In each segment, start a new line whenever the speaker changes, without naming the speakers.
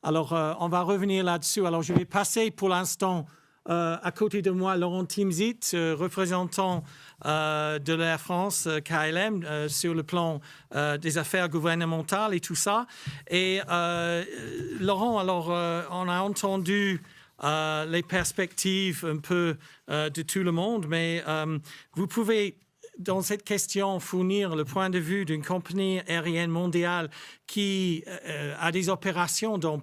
Alors, on va revenir là-dessus. Alors, je vais passer pour l'instant à côté de moi Laurent Timsit, représentant de l'Air France KLM sur le plan des affaires gouvernementales et tout ça. Et Laurent, alors, on a entendu les perspectives un peu de tout le monde, mais vous pouvez, dans cette question, fournir le point de vue d'une compagnie aérienne mondiale qui a des opérations dans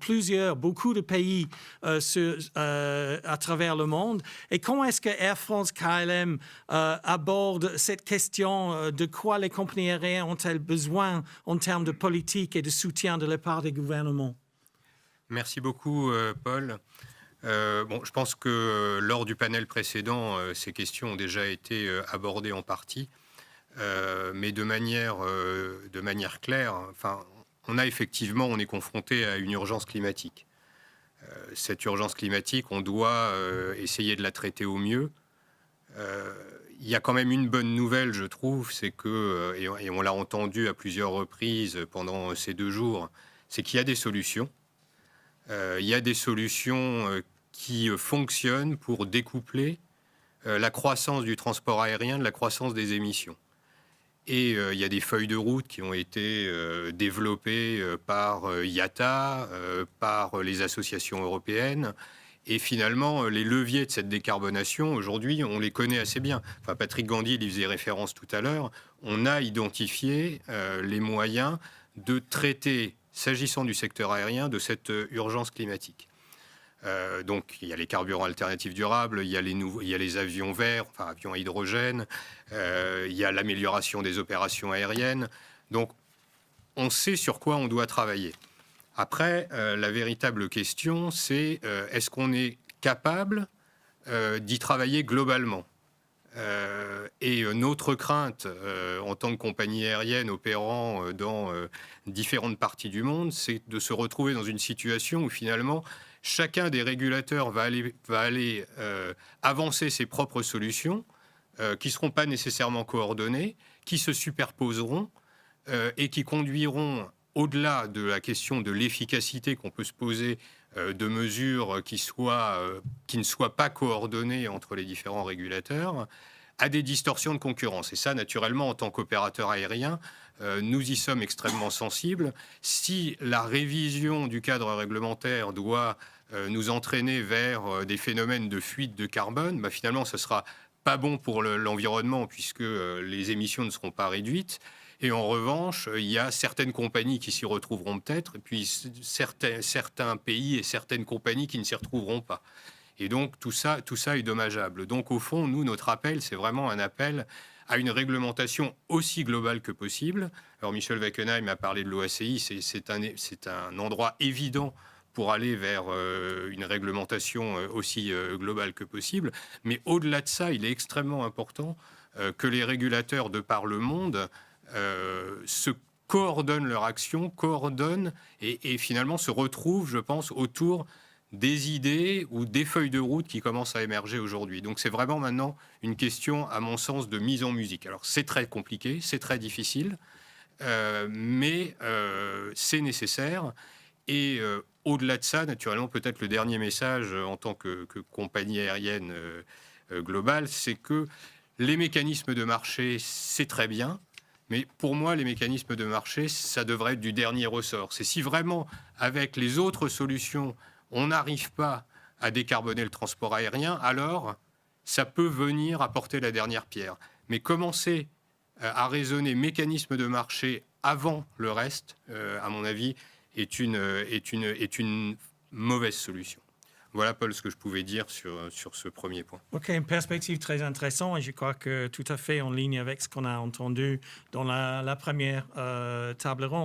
beaucoup de pays à travers le monde. Et comment est-ce que Air France KLM aborde cette question de quoi les compagnies aériennes ont-elles besoin en termes de politique et de soutien de la part des gouvernements?
Merci beaucoup, Paul. Je pense que lors du panel précédent, ces questions ont déjà été abordées en partie, mais de manière claire. Enfin, on est confronté à une urgence climatique. Cette urgence climatique, on doit essayer de la traiter au mieux. Il y a quand même une bonne nouvelle, je trouve, c'est que, et on l'a entendu à plusieurs reprises pendant ces 2 jours, c'est qu'il y a des solutions. Il y a des solutions qui fonctionnent pour découpler la croissance du transport aérien de la croissance des émissions. Et il y a des feuilles de route qui ont été développées par IATA, par les associations européennes. Et finalement, les leviers de cette décarbonation, aujourd'hui, on les connaît assez bien. Enfin, Patrick Gandhi y faisait référence tout à l'heure. On a identifié les moyens de traiter, s'agissant du secteur aérien, de cette urgence climatique. Donc, il y a les carburants alternatifs durables, il y a les avions verts, enfin avions à hydrogène, il y a l'amélioration des opérations aériennes. Donc, on sait sur quoi on doit travailler. Après, la véritable question, c'est est-ce qu'on est capable d'y travailler globalement ? Et notre crainte, en tant que compagnie aérienne opérant dans différentes parties du monde, c'est de se retrouver dans une situation où finalement, chacun des régulateurs va aller avancer ses propres solutions qui ne seront pas nécessairement coordonnées, qui se superposeront et qui conduiront, au-delà de la question de l'efficacité qu'on peut se poser de mesures qui ne soient pas coordonnées entre les différents régulateurs, à des distorsions de concurrence. Et ça, naturellement, en tant qu'opérateur aérien, nous y sommes extrêmement sensibles. Si la révision du cadre réglementaire doit nous entraîner vers des phénomènes de fuite de carbone, finalement, ce ne sera pas bon pour l'environnement puisque les émissions ne seront pas réduites. Et en revanche, il y a certaines compagnies qui s'y retrouveront peut-être, et puis certains pays et certaines compagnies qui ne s'y retrouveront pas. Et donc, tout ça est dommageable. Donc, au fond, nous, notre appel, c'est vraiment un appel à une réglementation aussi globale que possible. Alors, Michel Wackenheim a parlé de l'OACI, c'est un endroit évident pour aller vers une réglementation aussi globale que possible. Mais au-delà de ça, il est extrêmement important que les régulateurs de par le monde se coordonnent leur action, et finalement se retrouvent, je pense, autour des idées ou des feuilles de route qui commencent à émerger aujourd'hui. Donc c'est vraiment maintenant une question, à mon sens, de mise en musique. Alors c'est très compliqué, c'est très difficile, mais c'est nécessaire. Et au-delà de ça, naturellement, peut-être le dernier message en tant que compagnie aérienne globale, c'est que les mécanismes de marché, c'est très bien. Mais pour moi, les mécanismes de marché, ça devrait être du dernier ressort. C'est si vraiment, avec les autres solutions, on n'arrive pas à décarboner le transport aérien, alors ça peut venir apporter la dernière pierre. Mais commencer à raisonner mécanisme de marché avant le reste, à mon avis, est une mauvaise solution. Voilà, Paul, ce que je pouvais dire sur ce premier point.
OK, une perspective très intéressante et je crois que tout à fait en ligne avec ce qu'on a entendu dans la première table ronde.